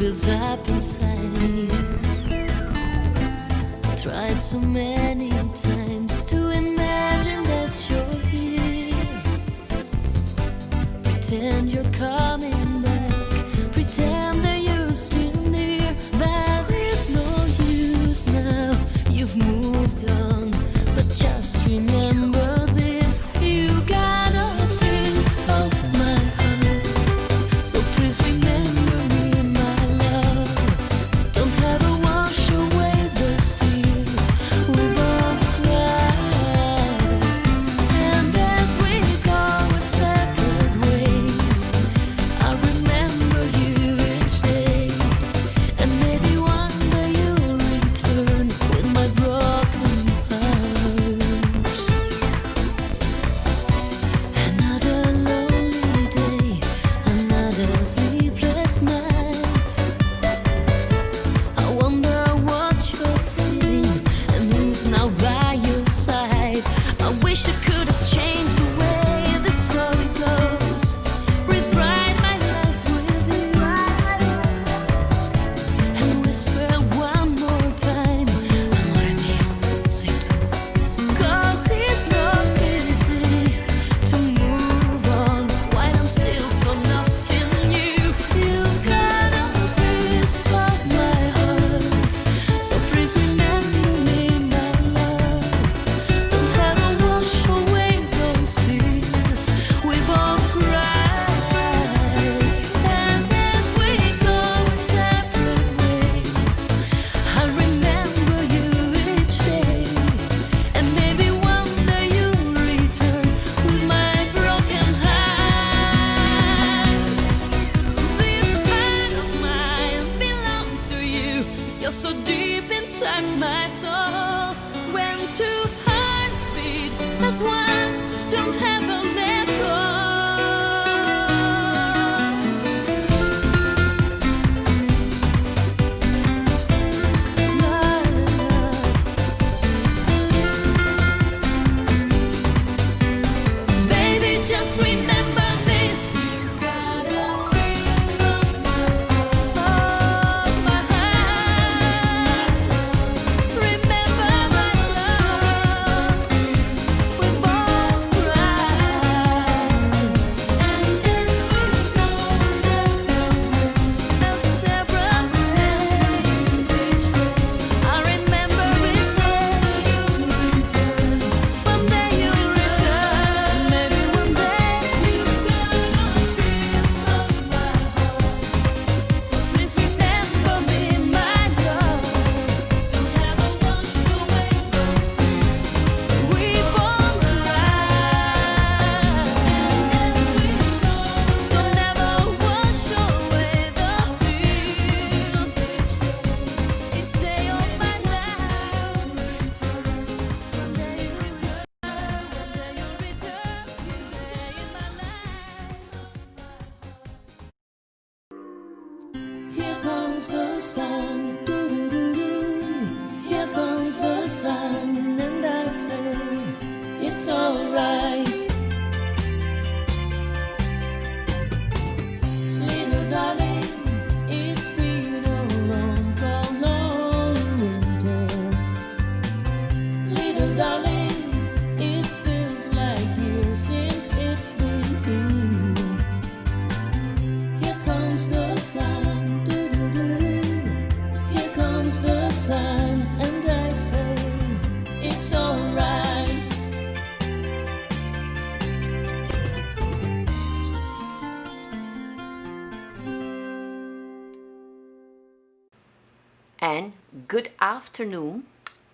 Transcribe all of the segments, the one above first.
builds up inside. Tried so many times to imagine that you're here. Pretend you're coming back, pretend that you're still near. But there's no use now, you've moved on. But just remember this, you got a piece of my heart. So please remember me, my love. Don't ever wash away those tears we both cried. And as we go our separate ways, I remember you each day. And maybe one day you'll return with my broken heart. Another lonely day, another sleepless night. I wonder what you're feeling and who's now by your side. I wish I could have changed the way the story goes, rewrite my life with you, and whisper one more time, amore mio, sei tu. 'Cause it's not easy to move on while I'm still so lost in you. You've got a piece of my heart, so please remember me, my love. Don't ever wash away those tears we both cried. And as we go our separate ways, I remember you each day. And maybe one day you'll return with my broken heart. This part of mine belongs to you. You're so deep inside my soul. When two hearts beat as one, don't ever let go. My love. Baby, just remember this. You've got a piece of my heart. Remember my love. We both cried. And as we go our separate ways, I remember each day you return. One day you'll return. Maybe one day you've got a piece of my heart. So please remember me, my love. Don't ever wash away those tears we both cried. And as we go, so never wash away those tears. Each day of my life, one day you return, one day you'll return, you stay in my life. Here comes the sun, doo-doo-doo-doo. Here comes the sun, and I say it's alright. Little darling, it's been a long, cold, lonely winter. Little darling, it feels like years since it's been here. Here comes the sun, doo-doo-doo-doo. Here comes the sun, and I say it's alright. And good afternoon.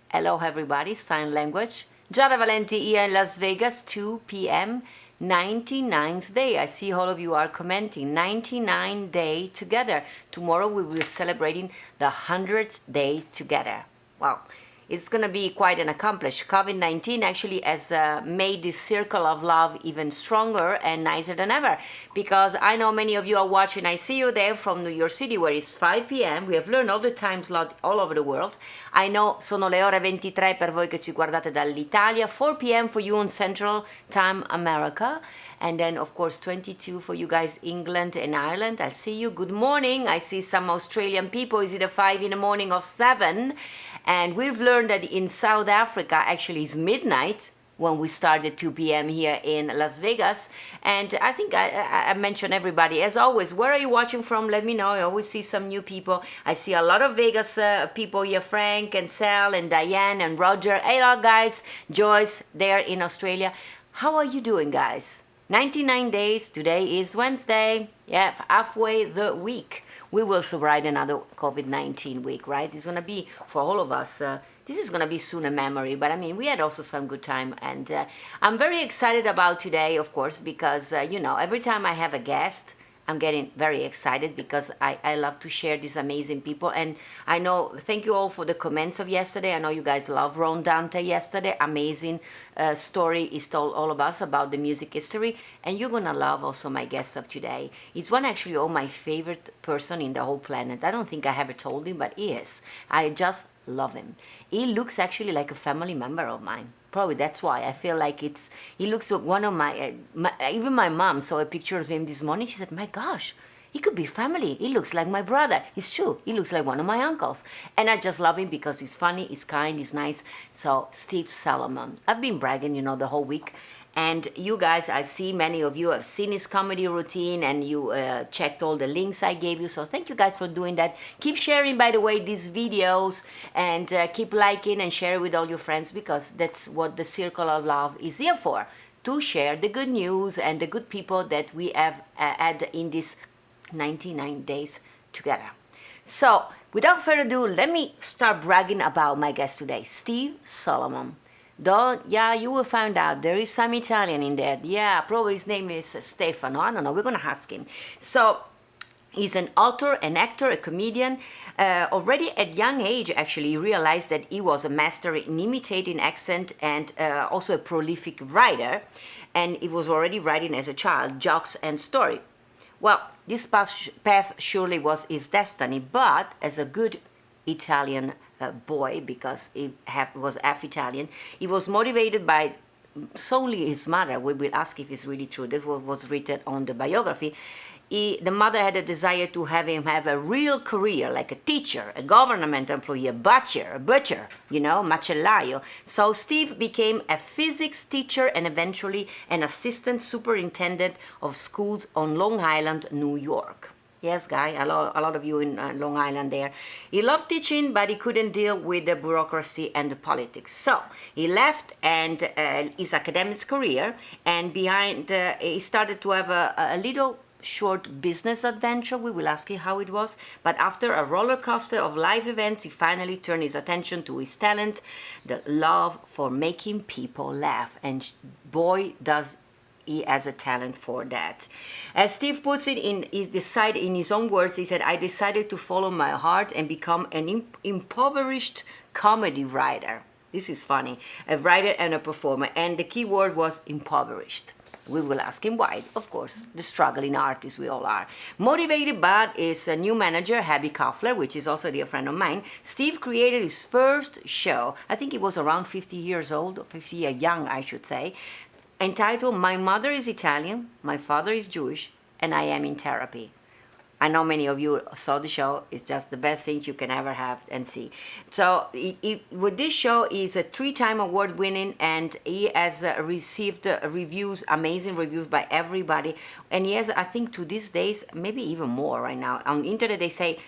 Hello everybody, sign language. Giada Valenti here in Las Vegas, 2 p.m. 99th day. I see all of you are commenting. 99 day together. Tomorrow we will be celebrating the 100th days together. Wow. It's going to be quite an accomplishment. COVID-19 actually has made this circle of love even stronger and nicer than ever, because I know many of you are watching. I see you there from New York City, where it's 5 p.m. We have learned all the time slot all over the world. I know sono le ore 23 per voi che ci guardate dall'Italia, 4 p.m. for you in Central Time America, And then, of course, 22 for you guys, England and Ireland. I see you. Good morning. I see some Australian people. Is it a 5 in the morning or 7? And we've learned that in South Africa, actually, it's midnight when we start at 2 p.m. here in Las Vegas. And I think I mentioned everybody. As always, where are you watching from? Let me know. I always see some new people. I see a lot of Vegas people here, Frank and Sal and Diane and Roger. Hey, guys. Joyce there in Australia. How are you doing, guys? 99 days. Today is Wednesday. Yeah, halfway the week. We will survive another COVID-19 week, right? It's going to be, for all of us, this is going to be soon a memory, but I mean, we had also some good time, and I'm very excited about today, of course, because, every time I have a guest, I'm getting very excited because I love to share these amazing people. And I know, thank you all for the comments of yesterday. I know you guys love Ron Dante yesterday. Amazing story is told all of us about the music history. And you're going to love also my guest of today. It's one actually of my favorite person in the whole planet. I don't think I ever told him, but he is. I just love him. He looks actually like a family member of mine. Probably that's why I feel like he looks like one of my even my mom saw a picture of him this morning. She said, my gosh, he could be family. He looks like my brother. It's true. He looks like one of my uncles. And I just love him because he's funny, he's kind, he's nice. So Steve Solomon. I've been bragging, the whole week. And you guys, I see many of you have seen his comedy routine and you checked all the links I gave you. So thank you guys for doing that. Keep sharing, by the way, these videos, and keep liking and share with all your friends, because that's what the Circle of Love is here for, to share the good news and the good people that we have had in these 99 days together. So without further ado, let me start bragging about my guest today, Steve Solomon. You will find out. There is some Italian in there. Yeah, probably his name is Stefano. I don't know. We're going to ask him. So he's an author, an actor, a comedian. Already at young age, actually, he realized that he was a master in imitating accent and also a prolific writer. And he was already writing as a child, jokes and story. Well, this path surely was his destiny, but as a good Italian boy, because he was half Italian, he was motivated by solely his mother. We will ask if it's really true. This was written on the biography. The mother had a desire to have him have a real career, like a teacher, a government employee, a butcher, macellaio. So Steve became a physics teacher and eventually an assistant superintendent of schools on Long Island, New York. Yes, Guy, a lot of you in Long Island there. He loved teaching, but he couldn't deal with the bureaucracy and the politics. So he left and his academic career, and he started to have a little short business adventure. We will ask you how it was. But after a roller coaster of live events, he finally turned his attention to his talent, the love for making people laugh. And boy, does he has a talent for that. As Steve puts it in his own words, he said, I decided to follow my heart and become an impoverished comedy writer. This is funny. A writer and a performer. And the key word was impoverished. We will ask him why. Of course, the struggling artists we all are. Motivated by his new manager, Abby Koffler, which is also a dear friend of mine, Steve created his first show. I think he was around 50 years old, 50 years young, I should say, entitled My Mother is Italian, My Father is Jewish, and I Am in Therapy. I know many of you saw the show. It's just the best thing you can ever have and see. So with this show, he's a 3-time award winning, and he has received reviews, amazing reviews by everybody. And he has, I think to these days, maybe even more right now. On the internet, they say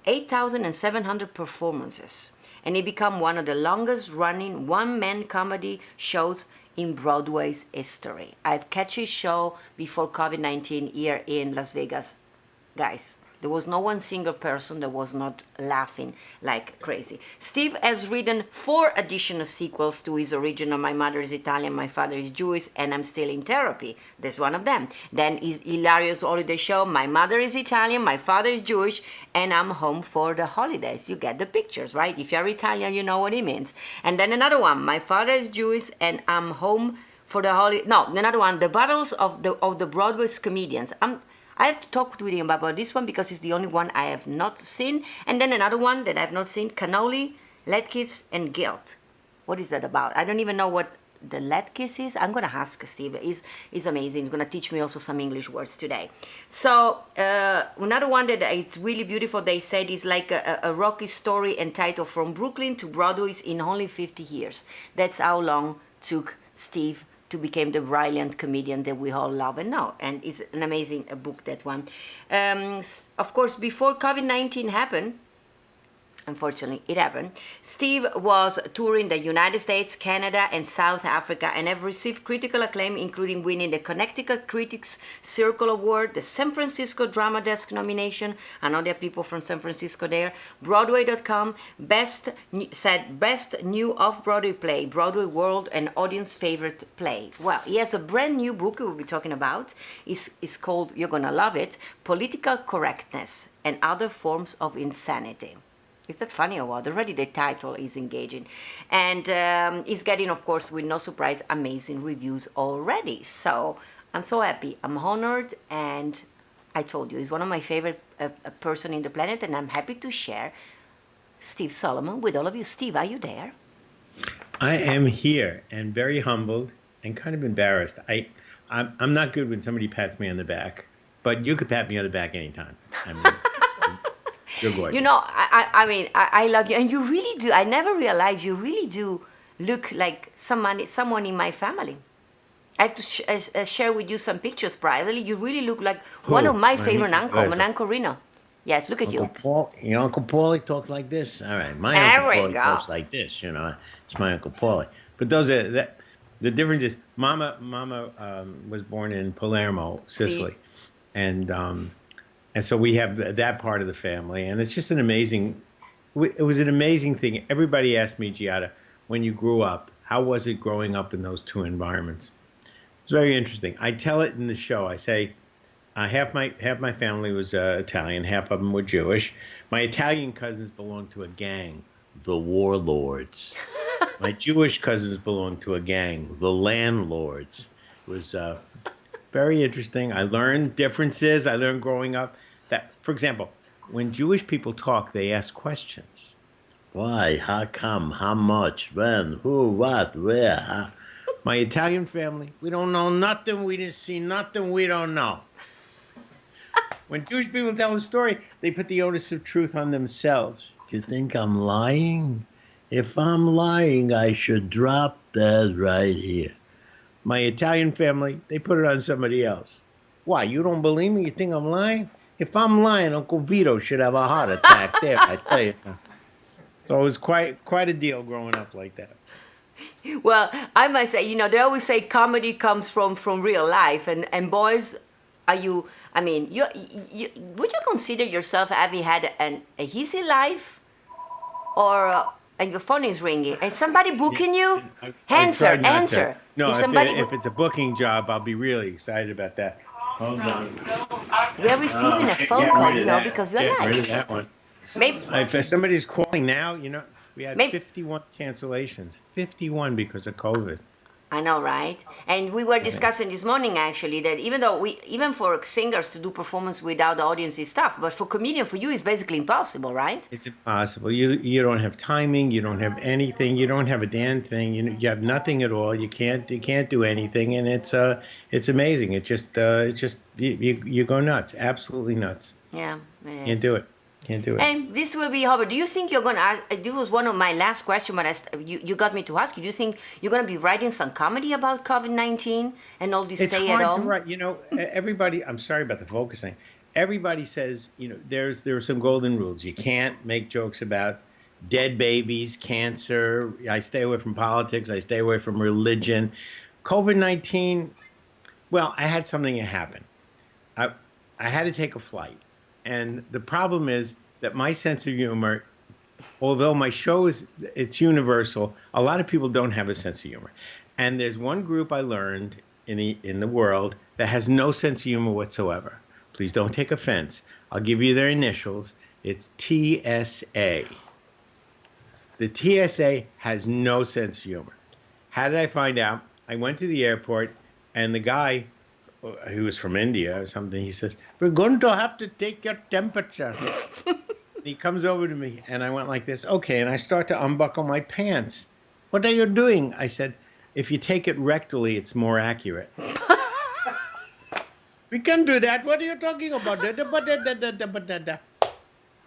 8,700 performances. And he become one of the longest running one-man comedy shows in Broadway's history. I've catch his show before COVID-19 here in Las Vegas. Guys, there was no one single person that was not laughing like crazy. Steve has written 4 additional sequels to his original My Mother is Italian, My Father is Jewish, and I'm Still in Therapy. That's one of them. Then his hilarious holiday show, My Mother is Italian, My Father is Jewish, and I'm Home for the Holidays. You get the pictures, right? If you're Italian, you know what it means. And then another one, My Father is Jewish, and I'm Home for the Holiday. No, another one, The Battles of the Broadway's Comedians. I have to talk with him about this one because it's the only one I have not seen. And then another one that I have not seen, Cannoli, Letkiss, and Guilt. What is that about? I don't even know what the lead kisses. I'm gonna ask Steve. He's amazing. He's gonna teach me also some English words today. So another one that it's really beautiful. They said is like a Rocky story entitled "From Brooklyn to Broadway in only 50 years." That's how long took Steve to become the brilliant comedian that we all love and know. And it's an amazing book, that one. Of course, before COVID-19 happened, unfortunately, it happened. Steve was touring the United States, Canada, and South Africa, and have received critical acclaim, including winning the Connecticut Critics Circle Award, the San Francisco Drama Desk nomination. I know there are people from San Francisco there. Broadway.com said best new off-Broadway play, Broadway World and audience favorite play. Well, he has a brand new book we'll be talking about. It's called, you're gonna love it, Political Correctness and Other Forms of Insanity. Is that funny or what? Already the title is engaging. And it's getting, of course, with no surprise, amazing reviews already. So I'm so happy. I'm honored. And I told you, he's one of my favorite person in the planet. And I'm happy to share Steve Solomon with all of you. Steve, are you there? I am here and very humbled and kind of embarrassed. I'm not good when somebody pats me on the back, but you could pat me on the back anytime. I mean, you're gorgeous. You know, I love you, and you really do. I never realized you really do look like someone in my family. I have to share with you some pictures privately. You really look like one of my favorite uncles, my Uncle Reno. Yes, look at Uncle you. Paul, your Uncle Paulie talks like this. All right, my There Uncle we Paulie go. talks like this. You know, it's my Uncle Paulie. But those are that. The difference is, Mama was born in Palermo, Sicily, and so we have that part of the family, and it's just an amazing. It was an amazing thing. Everybody asked me, Giada, when you grew up, how was it growing up in those two environments? It's very interesting. I tell it in the show. I say, half my family was Italian, half of them were Jewish. My Italian cousins belonged to a gang, the Warlords. My Jewish cousins belonged to a gang, the Landlords. It was very interesting. I learned differences. I learned growing up that, for example, when Jewish people talk, they ask questions. Why? How come? How much? When? Who? What? Where? How? My Italian family, we don't know nothing. We didn't see nothing. We don't know. When Jewish people tell a story, they put the onus of truth on themselves. You think I'm lying? If I'm lying, I should drop that right here. My Italian family, they put it on somebody else. Why? You don't believe me? You think I'm lying? If I'm lying, Uncle Vito should have a heart attack there, I tell you. So it was quite a deal growing up like that. Well, I must say, you know, they always say comedy comes from real life, and boys, are you? I mean, you would you consider yourself having had an easy life, or and your phone is ringing, and somebody booking you? Answer. No, Is somebody if it's a booking job, I'll be really excited about that. Hold on. We are receiving a phone Get call, rid you of know, that. because we're Get rid live. of that one. Maybe. If somebody's calling now, you know, we had Maybe- 51 cancellations. 51 because of COVID. I know, right? And we were discussing this morning actually that even for singers to do performance without the audience is tough, but for comedian, for you, it's basically impossible, right? It's impossible. You don't have timing. You don't have anything. You don't have a damn thing. You have nothing at all. You can't do anything, and it's amazing. It's just you go nuts, absolutely nuts. Yeah, it is. Can't do it. And this will be, Howard, do you think you're going to, this was one of my last questions, but you got me to ask you, do you think you're going to be writing some comedy about COVID-19 and all this It's stay hard at to home? write. You know, everybody. I'm sorry about the focusing. Everybody says, you know, there are some golden rules. You can't make jokes about dead babies, cancer. I stay away from politics. I stay away from religion. COVID-19. Well, I had something happen. I had to take a flight. And the problem is that my sense of humor, although my show it's universal, a lot of people don't have a sense of humor. And there's one group I learned in the world that has no sense of humor whatsoever. Please don't take offense. I'll give you their initials. It's TSA. The TSA has no sense of humor. How did I find out? I went to the airport, and the guy, who was from India or something, he says, "We're going to have to take your temperature." He comes over to me, and I went like this, okay, and I start to unbuckle my pants. "What are you doing?" I said, if you take it rectally, it's more accurate. We can do that. What are you talking about?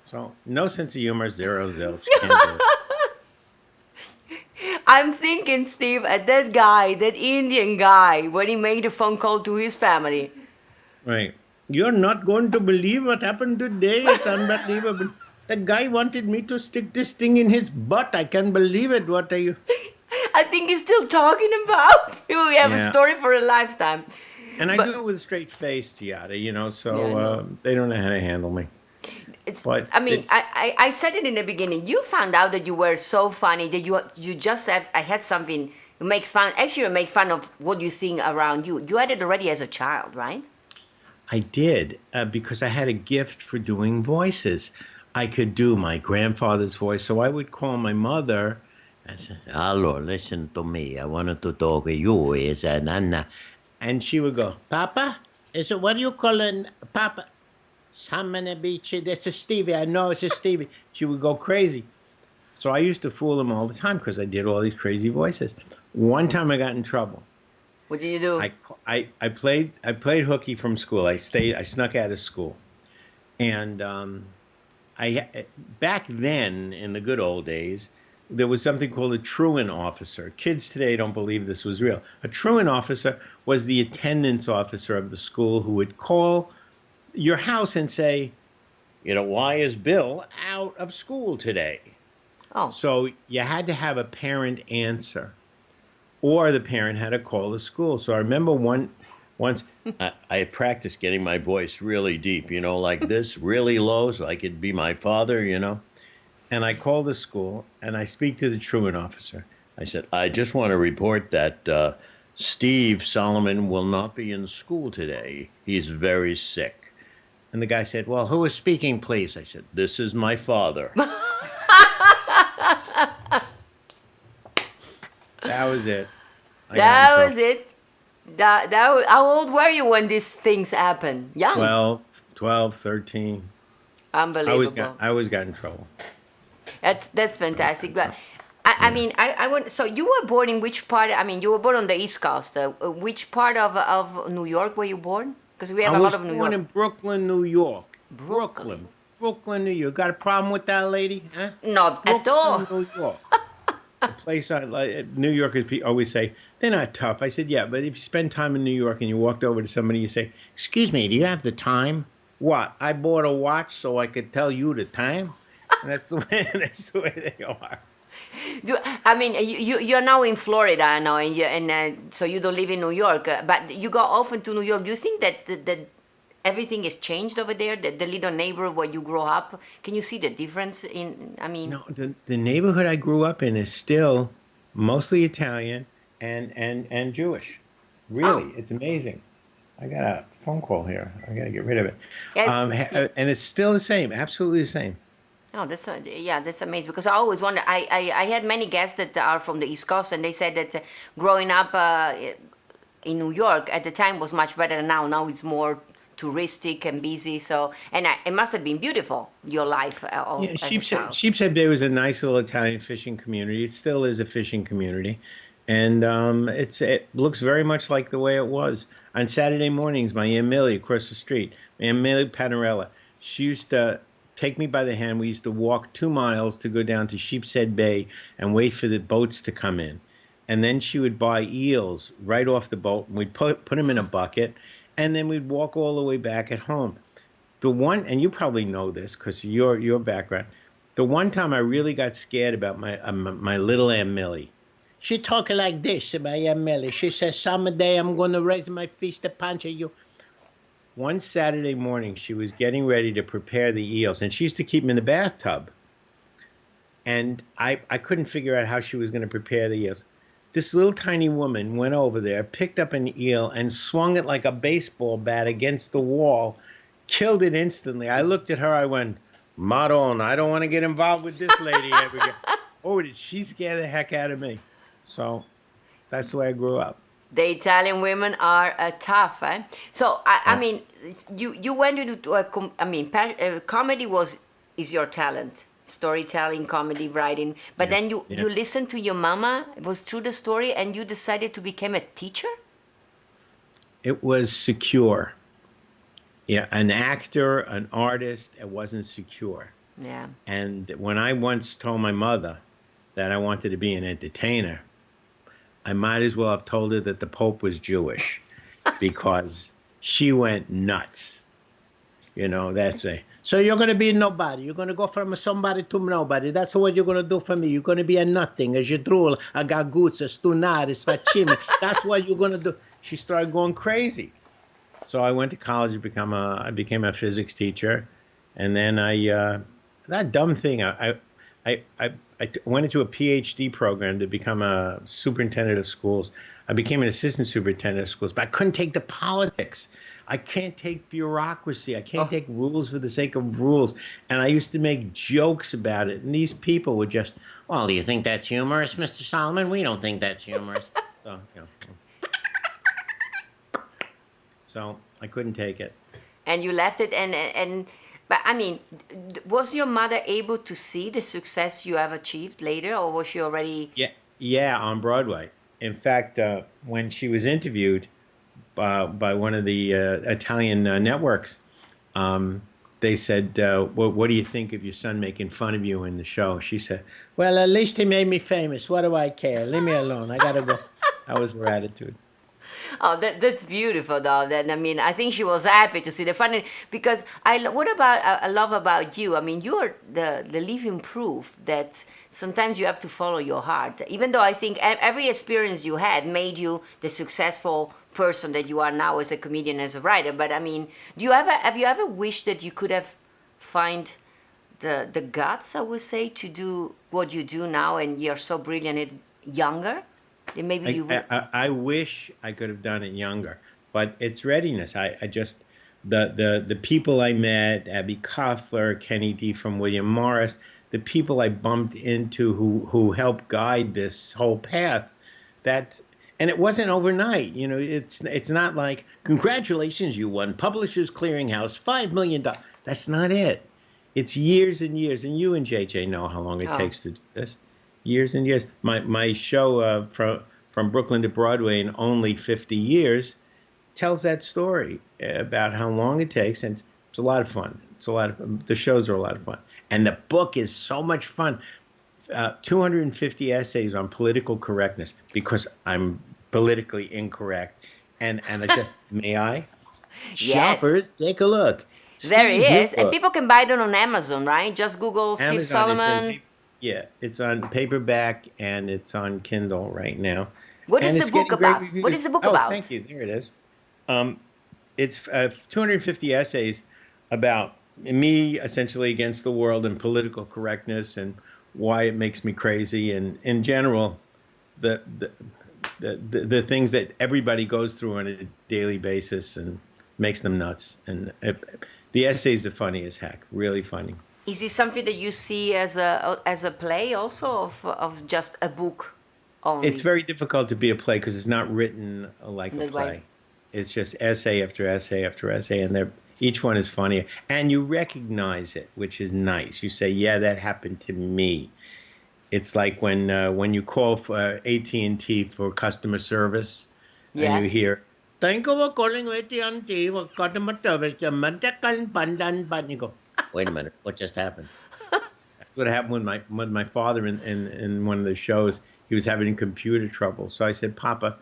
So, no sense of humor, zero zilch. Can't do it. I'm thinking, Steve, that guy, that Indian guy, when he made a phone call to his family. Right. You're not going to believe what happened today. It's unbelievable. The guy wanted me to stick this thing in his butt. I can't believe it. What are you? I think he's still talking about. We have a Yeah. story for a lifetime. And I But- do it with a straight face, Giada, so Yeah, I know. they don't know how to handle me. But I mean, it's- I said it in the beginning. You found out that you were so funny that you just have, I had something, you makes fun, actually you make fun of what you think around you. You had it already as a child, right? I did, because I had a gift for doing voices. I could do my grandfather's voice, so I would call my mother and say, "Hello, listen to me. I wanted to talk to you. Is Nana?" And she would go, "Papa? Is it, what do you call it, Papa? Samana Beach, this is Stevie. I know it's a Stevie." She would go crazy. So I used to fool them all the time because I did all these crazy voices. One time I got in trouble. What did you do? I played hooky from school. I snuck out of school, and back then in the good old days, there was something called a truant officer. Kids today don't believe this was real. A truant officer was the attendance officer of the school who would call your house and say, "Why is Bill out of school today?" Oh, So you had to have a parent answer, or the parent had to call the school. So I remember once I practiced getting my voice really deep, like this, really low, so I could be my father, And I called the school and I speak to the truant officer. I said, "I just want to report that Steve Solomon will not be in school today. He's very sick." And the guy said, "Well, who is speaking, please?" I said, "This is my father." That was it. I got in that trouble. was it. How old were you when these things happened? Young. 12, 13. Unbelievable. I always got in trouble. That's fantastic. But I mean, I want. So you were born in which part? I mean, you were born on the East Coast. Which part of New York were you born? Because we have I a was lot of New born York. in Brooklyn, New York. Brooklyn. Brooklyn, New York. Got a problem with that, lady? Huh? Not at all. Brooklyn, New York. The place I like. New Yorkers always say they're not tough. I said, yeah, but if you spend time in New York and you walked over to somebody, you say, "Excuse me, do you have the time?" "What? I bought a watch so I could tell you the time." And that's the way. That's the way they are. I mean, you're now in Florida, I know, and so you don't live in New York, but you go often to New York. Do you think that everything has changed over there? The little neighborhood where you grow up, can you see the difference in? I mean, No, the neighborhood I grew up in is still mostly Italian and Jewish. Really, Oh. it's amazing. I got a phone call here. I got to get rid of it. Yeah. And it's still the same, absolutely the same. oh, that's amazing because I always wonder. I had many guests that are from the East Coast, and they said that growing up in New York at the time was much better than now. Now it's more touristic and busy. So, and it must have been beautiful, your life. Yeah, as a child. Sheepshead Bay was a nice little Italian fishing community. It still is a fishing community. And it looks very much like the way it was. On Saturday mornings, my Aunt Millie across the street, Aunt Millie Panarella, she used to take me by the hand. We used to walk 2 miles to go down to Sheepshead Bay and wait for the boats to come in. And then she would buy eels right off the boat, and we'd put them in a bucket, and then we'd walk all the way back at home. The one, and you probably know this because of your background, the one time I really got scared about my little Aunt Millie. She talking like this about Aunt Millie. She says, "Someday I'm going to raise my fist to punch you." One Saturday morning, she was getting ready to prepare the eels, and she used to keep them in the bathtub. And I couldn't figure out how she was going to prepare the eels. This little tiny woman went over there, picked up an eel, and swung it like a baseball bat against the wall, killed it instantly. I looked at her, I went, "Maron, I don't want to get involved with this lady ever again." Oh, did she scare the heck out of me? So that's the way I grew up. The Italian women are tough, eh? So I mean, you went into comedy is your talent. storytelling, comedy writing. But then you yeah. you listened to your mama. It was through the story, and you decided to become a teacher. It was secure. Yeah, an actor, an artist, it wasn't secure. Yeah. And when I once told my mother that I wanted to be an entertainer, I might as well have told her that the Pope was Jewish because she went nuts. You know, that's a, so you're going to be nobody. You're going to go from somebody to nobody. That's what you're going to do for me. You're going to be a nothing, a jedrul, a gagutz, a stunar, a svachim. That's what you're going to do. She started going crazy. So I went to college to I became a physics teacher. And then that dumb thing, I went into a PhD program to become a superintendent of schools. I became an assistant superintendent of schools, but I couldn't take the politics. I can't take bureaucracy. I can't take rules for the sake of rules. And I used to make jokes about it. And these people would just, well, do you think that's humorous, Mr. Solomon? We don't think that's humorous. So, you know. So I couldn't take it. And you left it, but I mean, was your mother able to see the success you have achieved later, or was she already? Yeah, on Broadway. In fact, when she was interviewed by one of the Italian networks, they said, what do you think of your son making fun of you in the show? She said, well, at least he made me famous. What do I care? Leave me alone. I got to go. That was her attitude. Oh, that's beautiful, though. Then I mean, I think she was happy to see the funny because I love about you. I mean, you're the living proof that sometimes you have to follow your heart. Even though I think every experience you had made you the successful person that you are now as a comedian, as a writer. But I mean, have you ever wished that you could have find the guts, I would say, to do what you do now, and you're so brilliant at younger? Maybe you would. I wish I could have done it younger, but it's readiness. I just the people I met, Abby Koffler, Kenny D from William Morris, the people I bumped into who helped guide this whole path. And it wasn't overnight. You know, it's not like, congratulations, you won Publishers Clearinghouse $5 million. That's not it. It's years and years. And you and JJ know how long it takes to do this. Years and years. My show from Brooklyn to Broadway in only 50 years tells that story about how long it takes, and it's a lot of fun. The shows are a lot of fun, and the book is so much fun. 250 essays on political correctness because I'm politically incorrect, and I just may I? Yes. Shoppers, take a look. There it is, and book. people can buy it on Amazon, right? Just Google Steve Amazon, Solomon. It's on paperback and it's on Kindle right now. What is the book about? What is the book about? Thank you. There it is. It's 250 essays about me essentially against the world and political correctness and why it makes me crazy, and in general, the things that everybody goes through on a daily basis and makes them nuts. And the essays are funny as heck, really funny. Is it something that you see as a play also, of just a book only? It's very difficult to be a play because it's not written like a play. Right. It's just essay after essay after essay, and each one is funny. And you recognize it, which is nice. You say, yeah, that happened to me. It's like when you call for AT&T for customer service, and you hear, thank you for calling AT&T for customer service. You go, wait a minute, what just happened? That's what happened with my father in one of the shows. He was having computer trouble. So I said, Papa,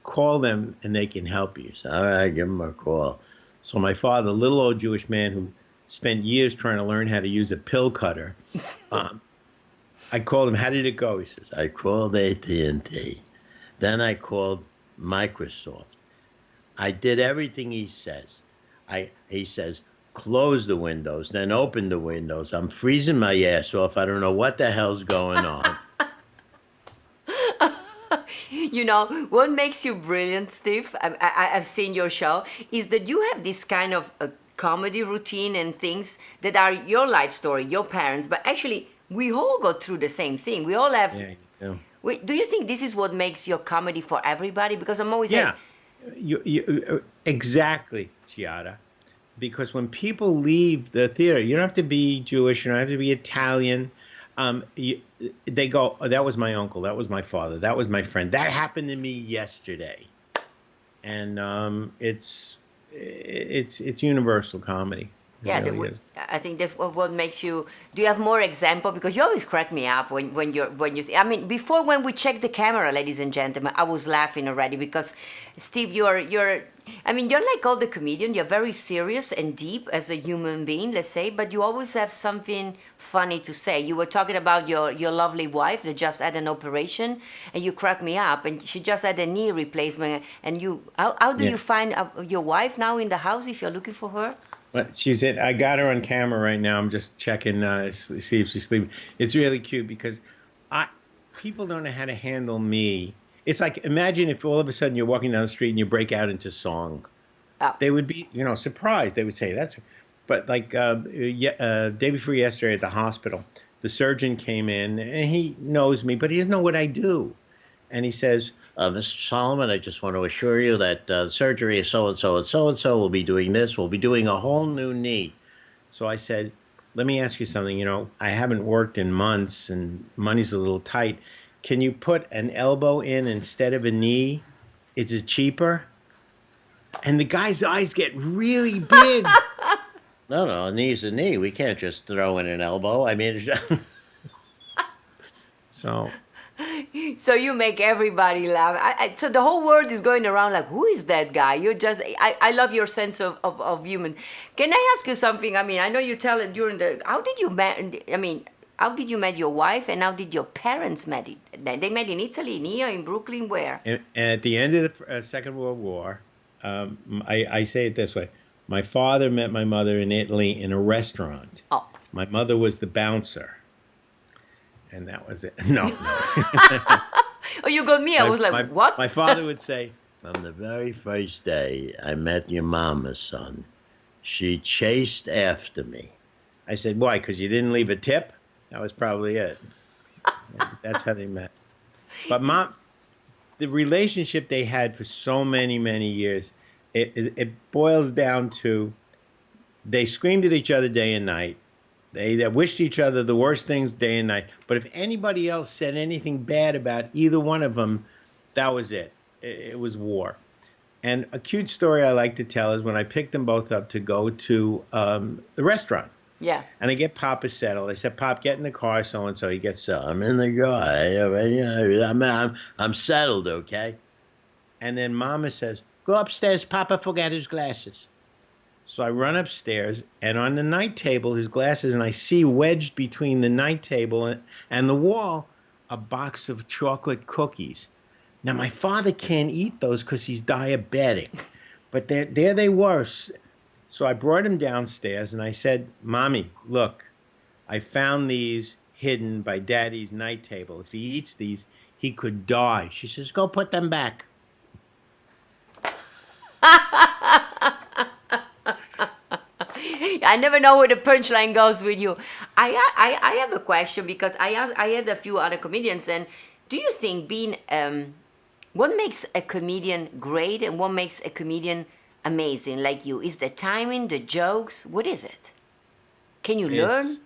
call them and they can help you. So I give him a call. So my father, a little old Jewish man who spent years trying to learn how to use a pill cutter, I called him. How did it go? He says, I called AT&T. Then I called Microsoft. I did everything he says. He says, close the windows, then open the windows. I'm freezing my ass off. I don't know what the hell's going on. You know, what makes you brilliant, Steve, I've seen your show, is that you have this kind of a comedy routine and things that are your life story, your parents, but actually we all go through the same thing. We all have... Yeah. Do you think this is what makes your comedy for everybody? Because I'm always you exactly, Giada. because when people leave the theater, you don't have to be Jewish, you don't have to be Italian. They go, oh, that was my uncle, that was my father, that was my friend, that happened to me yesterday, and it's universal comedy. It Yeah, really is. I think that's what makes you. Do you have more example? Because you always crack me up when you. I mean, before when we checked the camera, ladies and gentlemen, I was laughing already because, Steve, you're. I mean, you're like all the comedians. You're very serious and deep as a human being, let's say, but you always have something funny to say. You were talking about your lovely wife that just had an operation, and you crack me up. And she just had a knee replacement. And how do Yeah. you find your wife now in the house if you're looking for her? But she's it. I got her on camera right now. I'm just checking, see if she's sleeping. It's really cute because I people don't know how to handle me. It's like, imagine if all of a sudden you're walking down the street and you break out into song. Oh. They would be, surprised. They would say that's, but like day before yesterday at the hospital, the surgeon came in and he knows me, but he doesn't know what I do. And he says, Mr. Solomon, I just want to assure you that surgery is so-and-so and so-and-so. We'll be doing this. We'll be doing a whole new knee. So I said, let me ask you something. I haven't worked in months and money's a little tight. Can you put an elbow in instead of a knee? Is it cheaper? And the guy's eyes get really big. No, a knee's a knee. We can't just throw in an elbow. I mean, so... So you make everybody laugh. So the whole world is going around like, who is that guy? I love your sense of human. Can I ask you something? I mean, I know you tell it during how did you met your wife and how did your parents met? They met in Italy, near in Brooklyn, where? And at the end of the Second World War, I say it this way. My father met my mother in Italy in a restaurant. Oh. My mother was the bouncer. And that was it. No. Oh, you got me. I was like, what? My father would say, from the very first day I met your mama, son, she chased after me. I said, why? Because you didn't leave a tip? That was probably it. That's how they met. But the relationship they had for so many, many years, it boils down to they screamed at each other day and night. They wished each other the worst things day and night. But if anybody else said anything bad about either one of them, that was it. It was war. And a cute story I like to tell is when I picked them both up to go to the restaurant. Yeah. And I get Papa settled. I said, Pop, get in the car, so-and-so. He gets, I'm in the car. I'm settled, okay? And then Mama says, go upstairs. Papa forgot his glasses. So I run upstairs, and on the night table, his glasses, and I see wedged between the night table and the wall, a box of chocolate cookies. Now, my father can't eat those because he's diabetic, but there they were. So I brought him downstairs, and I said, Mommy, look, I found these hidden by Daddy's night table. If he eats these, he could die. She says, go put them back. I never know where the punchline goes with you. I have a question because I had a few other comedians, and do you think being what makes a comedian great and what makes a comedian amazing like you? Is the timing, the jokes? What is it? Can you learn?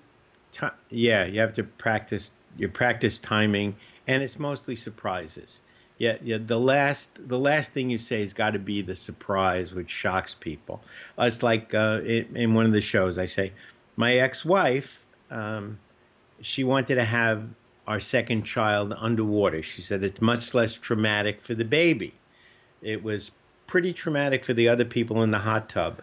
Yeah, you have to practice. You practice timing, and it's mostly surprises. Yeah. The last thing you say has got to be the surprise, which shocks people. It's like in one of the shows, I say, my ex-wife, she wanted to have our second child underwater. She said it's much less traumatic for the baby. It was pretty traumatic for the other people in the hot tub.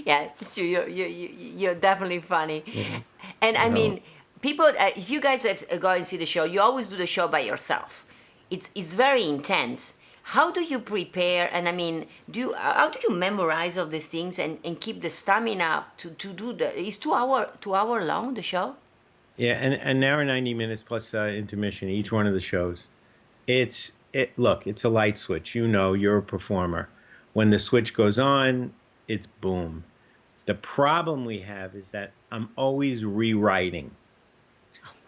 Yeah, it's true. You're definitely funny. Yeah. And I mean, people, if you guys go and see the show, you always do the show by yourself. It's very intense. How do you prepare? And I mean, how do you memorize all the things and keep the stamina to do it's 2 hour long, the show? Yeah, and an hour 90 minutes plus intermission, each one of the shows. Look, it's a light switch. You're a performer. When the switch goes on, it's boom. The problem we have is that I'm always rewriting.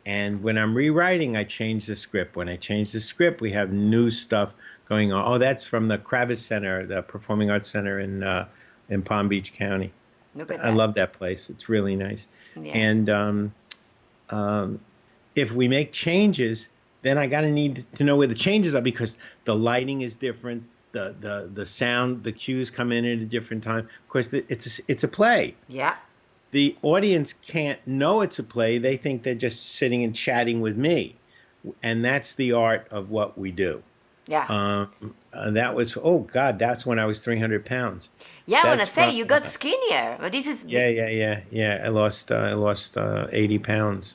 And when I'm rewriting, I change the script. When I change the script, we have new stuff going on. Oh, that's from the Kravis Center, the Performing Arts Center in Palm Beach County. Look at I that. love that place. It's really nice. Yeah. And if we make changes, then I gotta need to know where the changes are, because the lighting is different. The sound, the cues come in at a different time. Of course, it's a play. Yeah. The audience can't know it's a play. They think they're just sitting and chatting with me, and that's the art of what we do. Yeah. That was, oh God, that's when I was 300 pounds. Yeah, I want to That's say from- you got skinnier. But this is Yeah. I lost 80 pounds.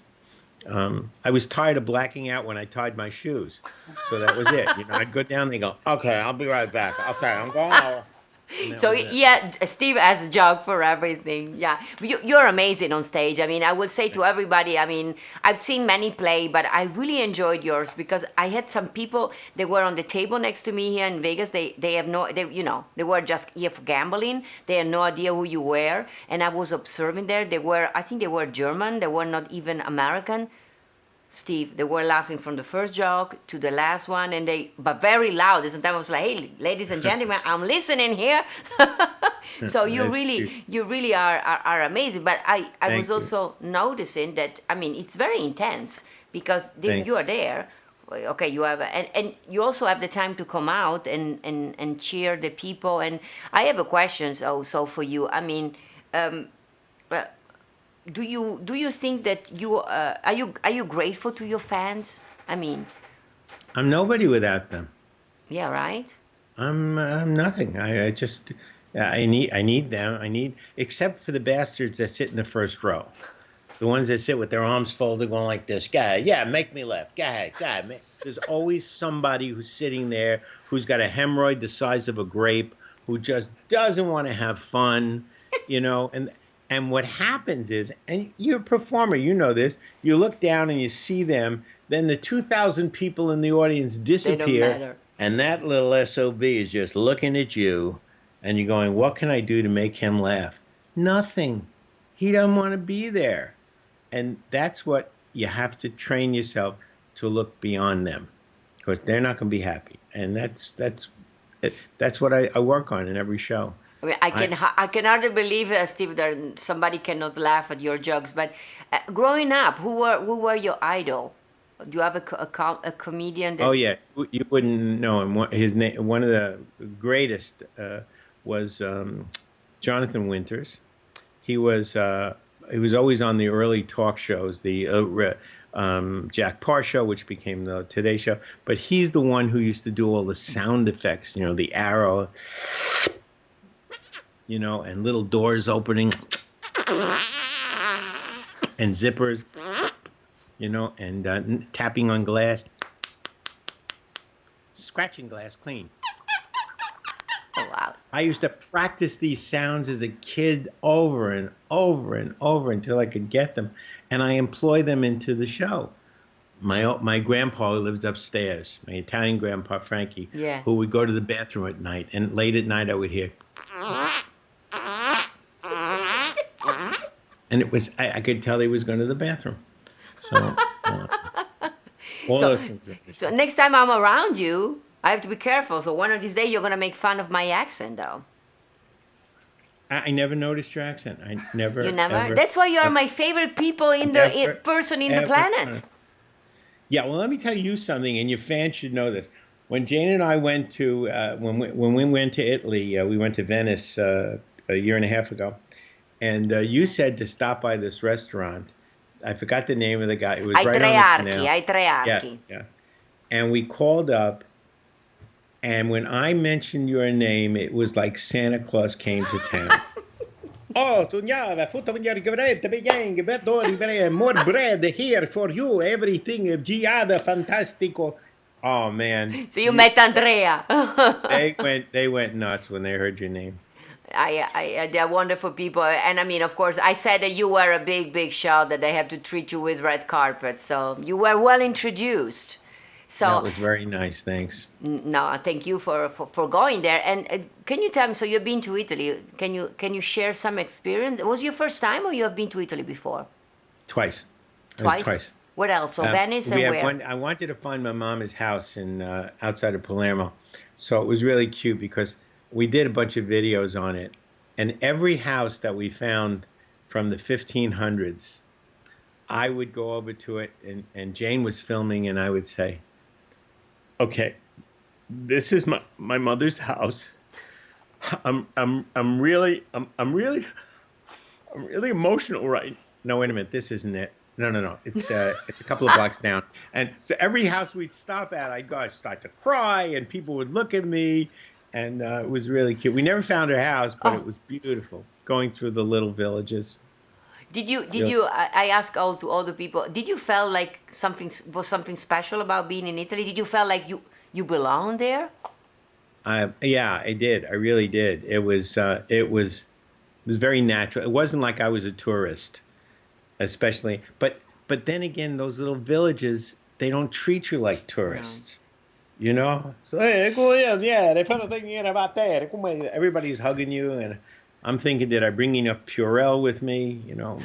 I was tired of blacking out when I tied my shoes, so that was it. I'd go down, they go, okay, I'll be right back. Okay, I'm going over. And that so was it. yeah, Steve has a joke for everything. Yeah, you're amazing on stage. I mean, I would say to everybody, I mean, I've seen many play, but I really enjoyed yours because I had some people that were on the table next to me here in Vegas. They have no, they were just here for gambling. They had no idea who you were, and I was observing there. I think they were German. They were not even American. Steve, they were laughing from the first joke to the last one, but very loud. And sometimes I was like, "Hey, ladies and gentlemen, I'm listening here." So you really are amazing. But I was also noticing that, I mean, it's very intense because you are there. Okay, you have, and you also have the time to come out and cheer the people. And I have a question also for you. I mean, do you think that are you grateful to your fans? I mean, I'm nobody without them. yeah, right. I'm nothing. I just I need them. Except for the bastards that sit in the first row, the ones that sit with their arms folded, going like this. Guy, yeah, make me laugh. Go ahead. There's always somebody who's sitting there who's got a hemorrhoid the size of a grape, who just doesn't want to have fun, And what happens is, and you're a performer, you know this, you look down and you see them, then the 2,000 people in the audience disappear, and that little SOB is just looking at you, and you're going, what can I do to make him laugh? Nothing. He doesn't want to be there. And that's what you have to train yourself to look beyond them, because they're not going to be happy. And that's what I work on in every show. I mean, I can hardly believe, Steve, that somebody cannot laugh at your jokes. But growing up, who were your idol? Do you have a comedian? Oh yeah, you wouldn't know him. His name, one of the greatest, was Jonathan Winters. He was always on the early talk shows, the Jack Parr show, which became the Today Show. But he's the one who used to do all the sound effects. The arrow. And little doors opening, and zippers, and tapping on glass, scratching glass clean. Oh, wow. I used to practice these sounds as a kid over and over and over until I could get them, and I employ them into the show. My grandpa who lives upstairs, my Italian grandpa, Frankie, who would go to the bathroom at night, and late at night I would hear... And it was, I could tell he was going to the bathroom. So, those things. So next time I'm around you, I have to be careful. So one of these days you're going to make fun of my accent, though. I never noticed your accent. I never. You never? Ever, That's why you are my favorite people person in the planet. Yeah, well, let me tell you something, and your fans should know this. When Jane and I went to, when we went to Italy, we went to Venice a year and a half ago. And you said to stop by this restaurant. I forgot the name of the guy. It was right on the canal. Ai Tre Archi. Yes, yeah. And we called up, and when I mentioned your name, it was like Santa Claus came to town. More bread here for you. Everything, Giada Fantastico. Oh man! So you met Andrea. They went nuts when they heard your name. They're wonderful people, and I mean, of course, I said that you were a big show, that they have to treat you with red carpet, so you were well introduced. So that was very nice. Thanks. No, thank you for going there. And can you tell me? So you've been to Italy. Can you share some experience? Was your first time, or you have been to Italy before? Twice. Twice. What else? So Venice and where? I wanted to find my mama's house in outside of Palermo, So it was really cute because we did a bunch of videos on it, and every house that we found from the 1500s, I would go over to it, and Jane was filming, and I would say, "Okay, this is my mother's house. I'm really emotional right." No, wait a minute, this isn't it. No. It's a couple of blocks down. And so every house we'd stop at, I'd start to cry, and people would look at me, and it was really cute. We never found her house, but it was beautiful going through the little villages. Did you Yeah. I ask all the people, did you feel like something special about being in Italy? Did you feel like you belong there? Yeah, I did. I really did. It was very natural. It wasn't like I was a tourist, especially. But then again, those little villages, they don't treat you like tourists. You know? So hey, yeah, they put a thing in about that. Everybody's hugging you, and I'm thinking, did I bring enough Purell with me? You know?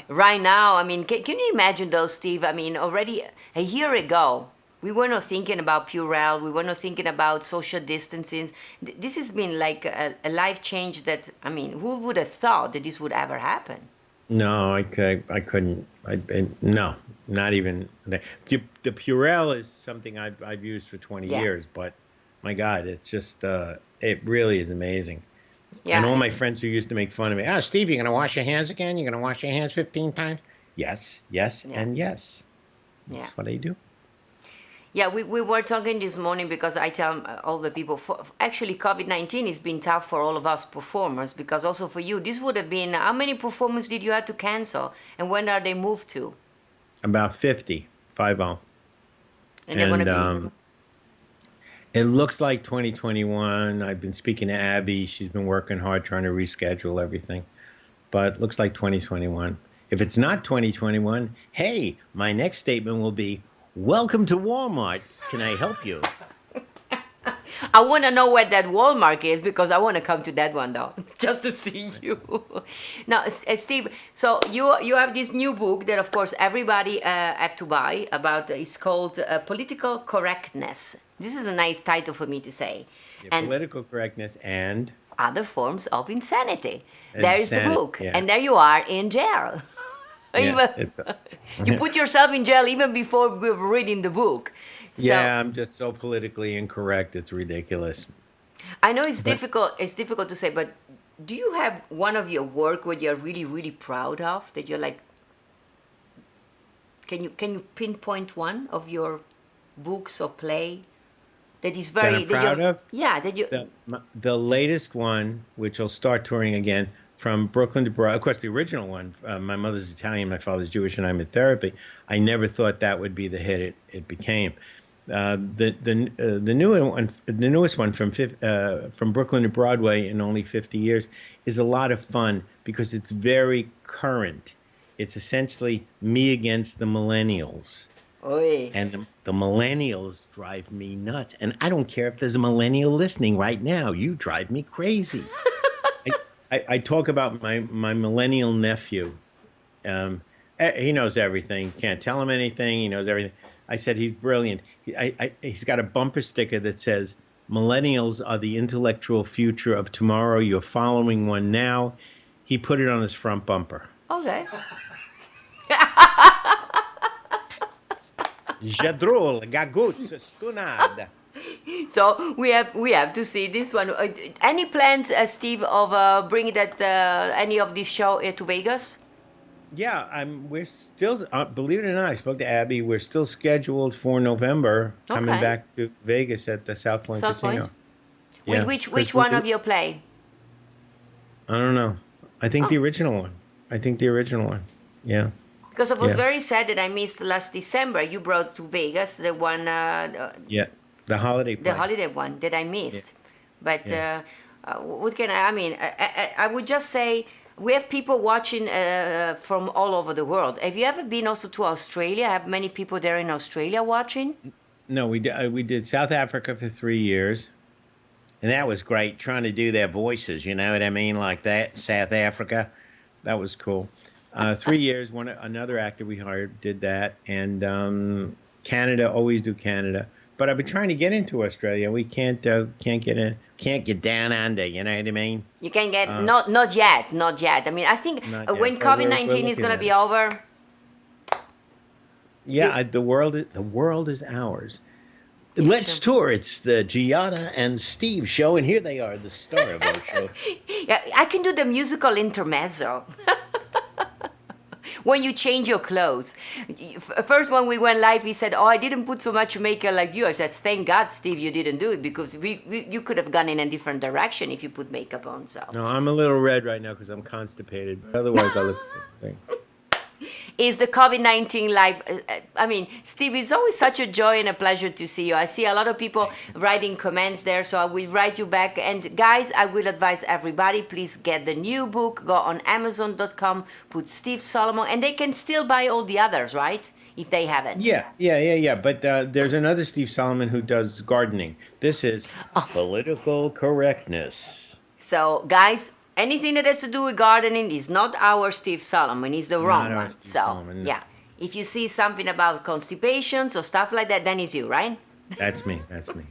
Right now, I mean, can you imagine though, Steve? I mean, already a year ago, we were not thinking about Purell. We were not thinking about social distancing. This has been like a life change that, I mean, who would have thought that this would ever happen? No, I couldn't. No, not even. The Purell is something I've used for 20 Yeah. years, but my God, it's just, it really is amazing. Yeah. And all my friends who used to make fun of me, oh, Steve, you're going to wash your hands again? You're going to wash your hands 15 times? Yes, and yes. That's Yeah. what I do. Yeah, we were talking this morning because I tell all the people, actually COVID-19 has been tough for all of us performers, because also for you, this would have been, how many performances did you have to cancel? And when are they moved to? About 50, 50. And they're going to be... It looks like 2021. I've been speaking to Abby. She's been working hard trying to reschedule everything. But it looks like 2021. If it's not 2021, hey, my next statement will be, welcome to Walmart. Can I help you? I want to know where that Walmart is, because I want to come to that one though, just to see you. Now, Steve, so you have this new book that of course everybody have to buy about. It's called Political Correctness. This is a nice title for me to say. Yeah, And political correctness and other forms of insanity. There is the insanity, book, yeah. and there you are in jail. Yeah, You put yourself in jail even before we were reading the book. So, yeah, I'm just so politically incorrect. It's ridiculous. I know it's difficult. It's difficult to say, but do you have one of your work where you're really, really proud of, that you're like? Can you pinpoint one of your books or play that is very That I'm proud you're, of? Yeah, that you. The latest one, which will start touring again, from Brooklyn to Broadway. Of course, the original one, my mother's Italian, my father's Jewish, and I'm in therapy. I never thought that would be the hit it became. The newest one from Brooklyn to Broadway in only 50 years is a lot of fun because it's very current. It's essentially me against the millennials. Oy. And the millennials drive me nuts. And I don't care if there's a millennial listening right now. You drive me crazy. I talk about my millennial nephew. He knows everything. Can't tell him anything. He knows everything. I said he's brilliant. He's got a bumper sticker that says, "Millennials are the intellectual future of tomorrow. You're following one now." He put it on his front bumper. Okay. Jadrol, gaguts, stunad. So we have to see this one. Any plans, Steve, of bringing that any of this show to Vegas? Yeah, we're still, believe it or not, I spoke to Abby. We're still scheduled for November, coming Okay. back to Vegas at the South Point South Casino. Point? Yeah, Which 'cause one of your play? I don't know. I think the original one. Yeah. Because I was Yeah. very sad that I missed last December. You brought to Vegas the one, Yeah. The holiday the play. holiday one that I missed. But Yeah. what can I mean? I would just say we have people watching from all over the world. Have you ever been also to Australia? Have many people there in Australia watching? No, we did South Africa for 3 years. And that was great, trying to do their voices, you know what I mean? Like that, South Africa. That was cool. 3 years, another actor we hired did that. And Canada, always do Canada. but I've been trying to get into Australia. We can't get in, can't get down under. You know what I mean? You can get not yet, not yet. I mean, I think Not yet, when but we're COVID-19 is looking gonna at be it. over. Yeah, the world is ours. It's Let's true. tour. It's the Giada and Steve show, and here they are, the star of our show. Yeah, I can do the musical intermezzo. When you change your clothes. First, when we went live, he said, "Oh, I didn't put so much makeup like you." I said, "Thank God, Steve, you didn't do it because you could have gone in a different direction if you put makeup on." So, No, I'm a little red right now because I'm constipated, but otherwise I look great. is the COVID-19 live? I mean, Steve, it's always such a joy and a pleasure to see you. I see a lot of people writing comments there, so I will write you back. And guys, I will advise everybody, please get the new book. Go on Amazon.com, put Steve Solomon, and they can still buy all the others, right? If they haven't. Yeah. But there's another Steve Solomon who does gardening. This is political correctness. So, guys, anything that has to do with gardening is not our Steve Solomon. It's the wrong Not our one. Steve So, Solomon, no. yeah. If you see something about constipations or stuff like that, then it's you, right? That's me. That's me.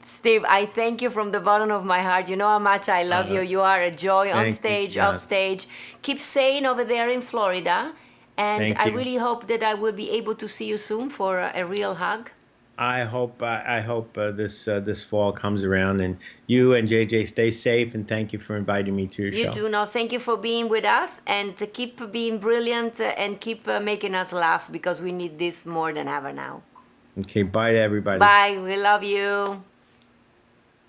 Steve, I thank you from the bottom of my heart. You know how much I love you. You are a joy on Thank you, stage, Giada. off stage. Keep staying over there in Florida. And Thank I you. really hope that I will be able to see you soon for a real hug. I hope this fall comes around, and you and JJ stay safe. And thank you for inviting me to your You show. too. No, thank you for being with us and to keep being brilliant and keep making us laugh because we need this more than ever now. Okay, bye to everybody. Bye. We love you.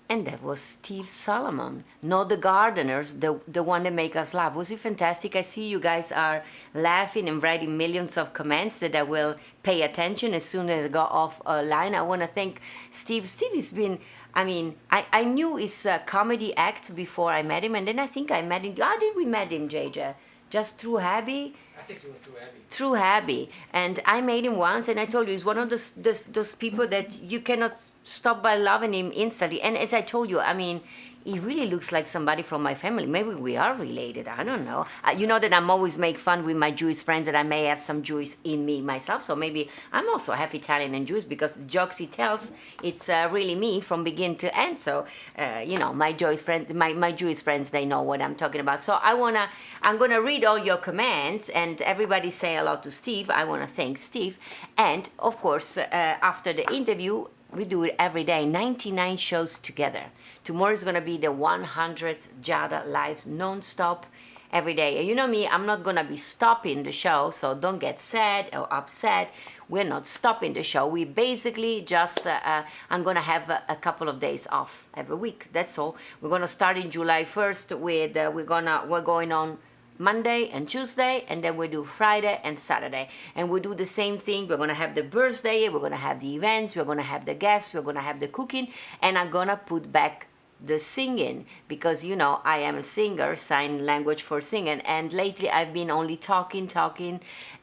And that was Steve Solomon, not the gardeners, the one that make us laugh. Was it fantastic? I see you guys are laughing and writing millions of comments that I will pay attention as soon as I go off line. I want to thank Steve. Steve has been, I mean, I knew his comedy act before I met him, and then I think I met him. How did we met him, JJ? Just through Abby? I think you went through Abby. Through Abby, and I made him once, and I told you he's one of those people that you cannot stop by loving him instantly. And as I told you, I mean, he really looks like somebody from my family. Maybe we are related. I don't know. You know that I'm always make fun with my Jewish friends that I may have some Jewish in me myself. So maybe I'm also half Italian and Jewish because the jokes he tells, it's really me from beginning to end. So you know, my Jewish friends, they know what I'm talking about. So I'm gonna read all your comments, and everybody say hello to Steve. I wanna thank Steve, and of course after the interview, we do it every day, 99 shows together. Tomorrow is going to be the 100th Giada Lives non-stop every day. And you know me, I'm not going to be stopping the show, so don't get sad or upset. We're not stopping the show. We basically just, I'm going to have a couple of days off every week. That's all. We're going to start in July 1st with, we're going on Monday and Tuesday, and then we do Friday and Saturday, and we do the same thing. We're gonna have the birthday, we're gonna have the events, we're gonna have the guests, we're gonna have the cooking, and I'm gonna put back the singing because you know I am a singer, sign language for singing, and lately I've been only talking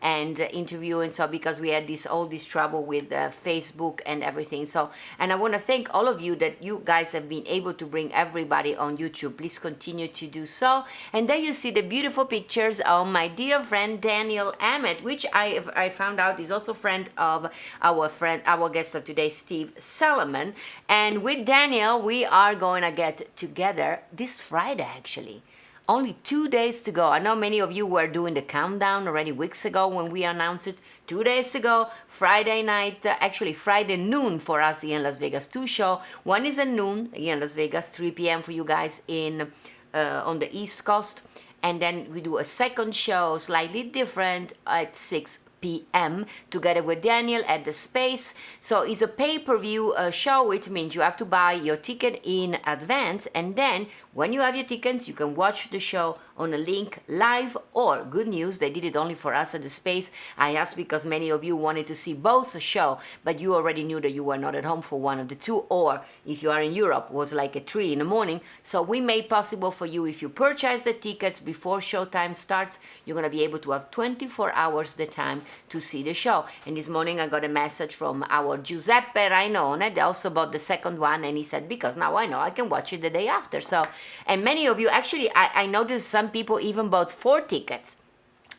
and interviewing. So because we had all this trouble with Facebook and everything, so and I want to thank all of you that you guys have been able to bring everybody on YouTube. Please continue to do so. And there you see the beautiful pictures of my dear friend Daniel Emmett, which I found out is also friend of our guest of today, Steve Solomon. And with Daniel we are going to get together this Friday, actually. Only 2 days to go. I know many of you were doing the countdown already weeks ago when we announced it. 2 days to go, Friday night, actually Friday noon for us here in Las Vegas. 2 shows. One is at noon here in Las Vegas, 3 p.m. for you guys on the East Coast. And then we do a second show, slightly different, at 6 p.m. together with Daniel at the Space. So it's a pay-per-view show, which means you have to buy your ticket in advance, and then when you have your tickets, you can watch the show on a link live, or good news, they did it only for us at the Space. I asked because many of you wanted to see both the show, but you already knew that you were not at home for one of the two, or if you are in Europe, it was like at 3 in the morning. So we made possible for you, if you purchase the tickets before showtime starts, you're going to be able to have 24 hours the time to see the show. And this morning I got a message from our Giuseppe Rainone, they also bought the second one, and he said, because now I know I can watch it the day after. So, and many of you, actually, I noticed some people even bought 4 tickets.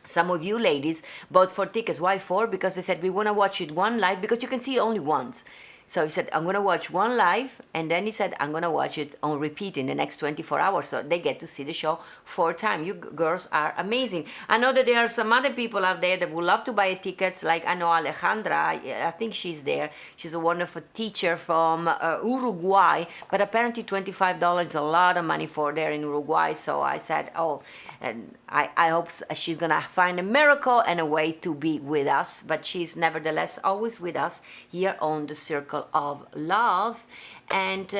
Some of you ladies bought 4 tickets. Why 4? Because they said, we want to watch it one live, because you can see it only once. So he said, I'm going to watch one live, and then he said, I'm going to watch it on repeat in the next 24 hours. So they get to see the show 4 times. You girls are amazing. I know that there are some other people out there that would love to buy tickets, like I know Alejandra, I think she's there. She's a wonderful teacher from Uruguay, but apparently $25 is a lot of money for there in Uruguay. So I said, and I hope she's going to find a miracle and a way to be with us. But she's nevertheless always with us here on the Circle of Love. And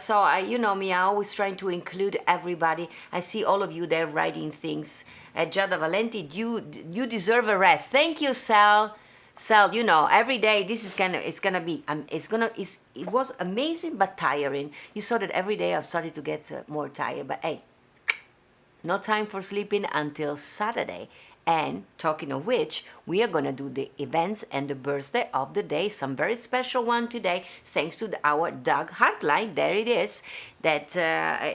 so you know me, I'm always trying to include everybody. I see all of you there writing things. Giada Valenti, you deserve a rest. Thank you, Sal. Sal, you know, every day this is it was amazing but tiring. You saw that every day I started to get more tired. But hey, no time for sleeping until Saturday. And talking of which, we are going to do the events and the birthday of the day. Some very special one today, thanks to our Doug Hartline. There it is. That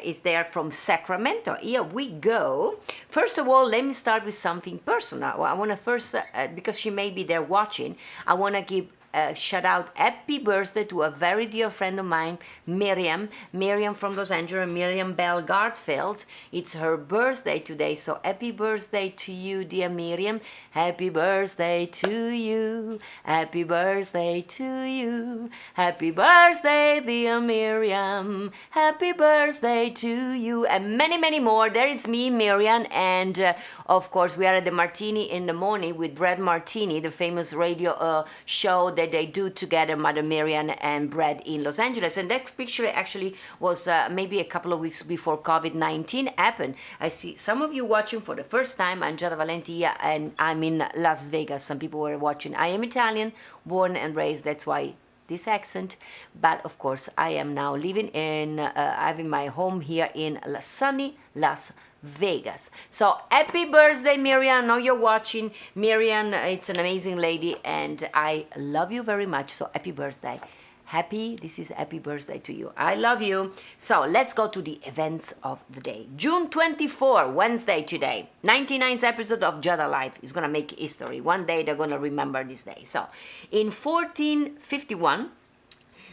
is there from Sacramento. Here we go. First of all, let me start with something personal. I want to first, because she may be there watching, I want to give shout out happy birthday to a very dear friend of mine, Miriam from Los Angeles, Miriam Bell Garfield. It's her birthday today, so happy birthday to you, dear Miriam. Happy birthday to you, happy birthday to you, happy birthday, dear Miriam, happy birthday to you, and many, many more. There is me, Miriam, and of course we are at the Martini in the Morning with Brad Martini, the famous radio show that they do together, Mother Miriam and Brad in Los Angeles. And that picture actually was maybe a couple of weeks before COVID-19 happened. I see some of you watching for the first time. I'm Giada Valenti and I'm in Las Vegas. Some people were watching. I am Italian, born and raised, that's why this accent. But of course, I am now living in, having my home here in sunny Las Vegas. So happy birthday, Miriam. I know you're watching. Miriam, it's an amazing lady and I love you very much. So happy birthday. This is happy birthday to you. I love you. So let's go to the events of the day. June 24, Wednesday today. 99th episode of Giada Life is going to make history. One day they're going to remember this day. So in 1451,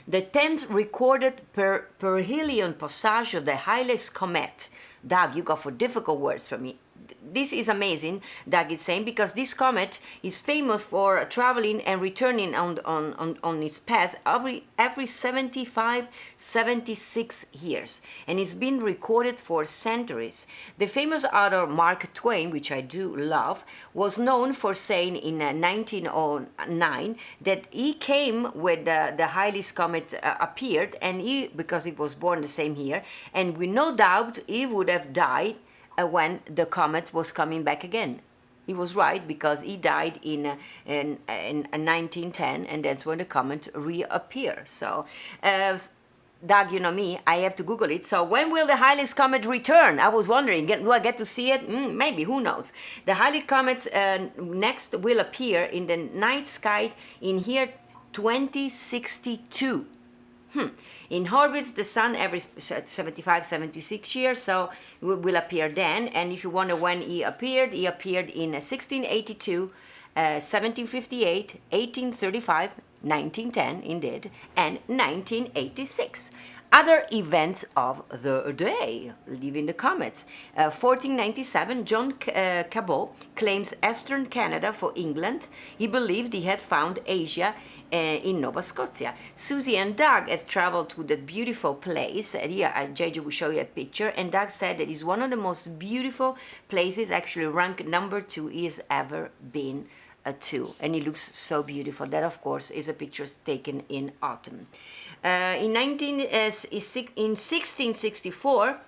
the 10th recorded perihelion passage of the Halley's Comet. Doug, you go for difficult words for me. This is amazing, Doug is saying, because this comet is famous for traveling and returning on its path every 75, 76 years. And it's been recorded for centuries. The famous author Mark Twain, which I do love, was known for saying in 1909 that he came when the Halley's Comet appeared, and because he was born the same year, and with no doubt he would have died when the comet was coming back again. He was right, because he died in 1910, and that's when the comet reappeared. So, Doug, you know me, I have to Google it. So when will the Halley's Comet return? I was wondering, do I get to see it? Maybe, who knows? The Halley Comet next will appear in the night sky in year 2062. In orbits the sun every 75, 76 years, so it will appear then. And if you wonder when he appeared in 1682, 1758, 1835, 1910 indeed, and 1986. Other events of the day, leaving the comets. 1497, John Cabot claims Eastern Canada for England. He believed he had found Asia in Nova Scotia. Susie and Doug has traveled to that beautiful place. Here, JJ will show you a picture. And Doug said that it's one of the most beautiful places, actually ranked number 2 he has ever been to. And it looks so beautiful. That, of course, is a picture taken in autumn. In 1664,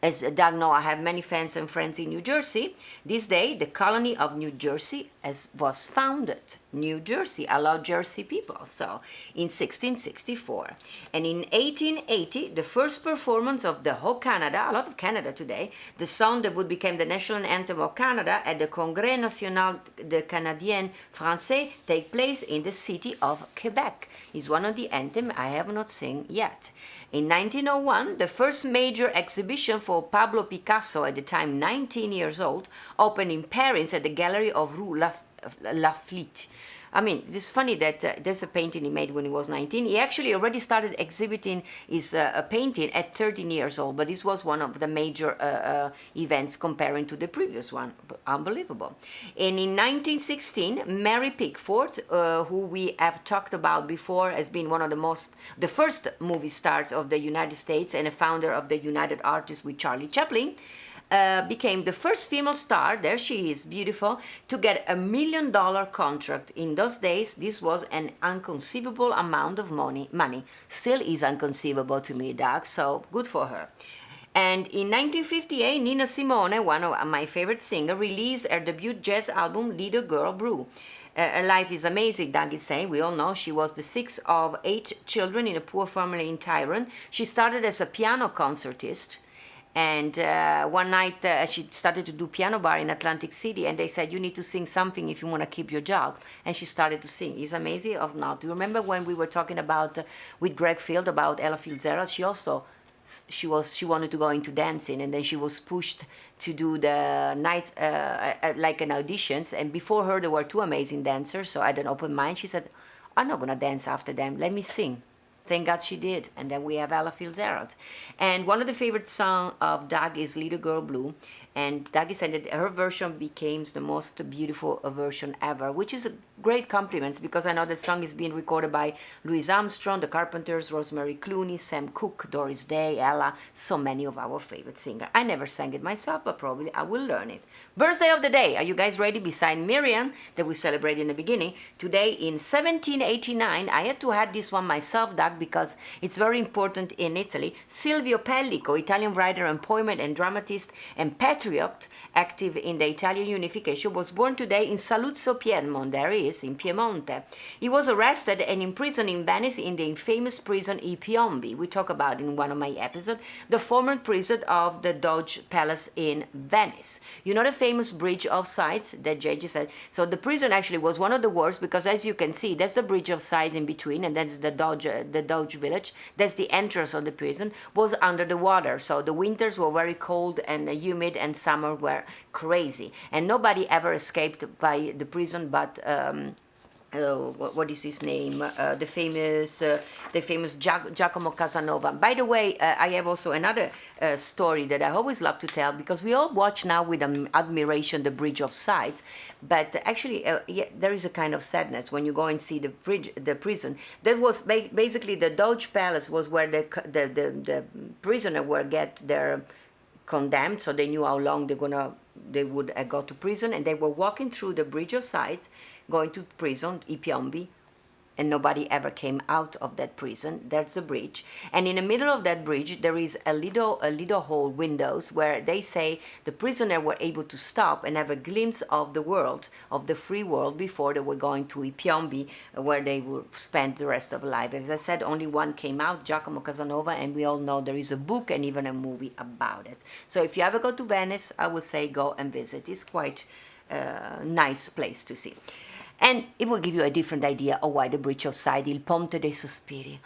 as Doug knows, I have many fans and friends in New Jersey. This day, the colony of New Jersey was founded. New Jersey, I love Jersey people. So, in 1664. And in 1880, the first performance of the whole Canada, a lot of Canada today, the song that would become the national anthem of Canada at the Congrès National des Canadiens Français take place in the city of Quebec. It's one of the anthems I have not seen yet. In 1901, the first major exhibition for Pablo Picasso, at the time 19 years old, opened in Paris at the Gallery of Rue Laffitte. I mean, it's funny that there's a painting he made when he was 19. He actually already started exhibiting his painting at 13 years old, but this was one of the major events comparing to the previous one. Unbelievable. And in 1916, Mary Pickford, who we have talked about before, has been one of the first movie stars of the United States and a founder of the United Artists with Charlie Chaplin, became the first female star, there she is, beautiful, to get $1 million contract. In those days, this was an inconceivable amount of money. Still is inconceivable to me, Doug, so good for her. And in 1958, Nina Simone, one of my favorite singers, released her debut jazz album, Little Girl Blue. Her life is amazing, Doug is saying. We all know she was the sixth of 8 children in a poor family in Tyrone. She started as a piano concertist. And one night she started to do piano bar in Atlantic City, and they said, you need to sing something if you want to keep your job. And she started to sing. It's amazing or not? Do you remember when we were talking about with Greg Field about Ella Fitzgerald? She wanted to go into dancing, and then she was pushed to do the nights like an auditions. And before her, there were 2 amazing dancers. So I had an open mind. She said, I'm not gonna dance after them. Let me sing. Thank God she did. And then we have Ella Fitzgerald. And one of the favorite songs of Doug is Little Girl Blue. And Doug said that her version became the most beautiful version ever, which is a great compliment because I know that song is being recorded by Louis Armstrong, The Carpenters, Rosemary Clooney, Sam Cooke, Doris Day, Ella, so many of our favorite singers. I never sang it myself, but probably I will learn it. Birthday of the day. Are you guys ready? Beside Miriam, that we celebrated in the beginning, today in 1789, I had to add this one myself, Doug, because it's very important in Italy. Silvio Pellico, Italian writer and poet and dramatist and patriot, active in the Italian unification, was born today in Saluzzo, Piedmont. There he is, in Piemonte. He was arrested and imprisoned in Venice in the infamous prison I Piombi. We talk about in one of my episodes, the former prison of the Doge Palace in Venice. You know the famous Bridge of Sighs that JJ said? So the prison actually was one of the worst because, as you can see, that's the Bridge of Sighs in between, and that's the Doge village. That's the entrance of the prison, was under the water. So the winters were very cold and humid, and summer were crazy, and nobody ever escaped by the prison but what is his name, the famous Giacomo Casanova. By the way, I have also another story that I always love to tell, because we all watch now with admiration the Bridge of Sighs, but actually there is a kind of sadness when you go and see the prison. That was basically the Doge Palace, was where the prisoner would get their condemned, so they knew how long they would go to prison, and they were walking through the Bridge of Sighs, going to prison, I Piombi, and nobody ever came out of that prison. That's the bridge, and in the middle of that bridge there is a little hole, windows, where they say the prisoner were able to stop and have a glimpse of the world, of the free world, before they were going to I Piombi, where they would spend the rest of life. As I said, only one came out, Giacomo Casanova, and we all know there is a book and even a movie about it. So if you ever go to Venice, I would say go and visit. It's quite a nice place to see. And it will give you a different idea of why the Bridge of Sighs, Il Ponte dei Sospiri.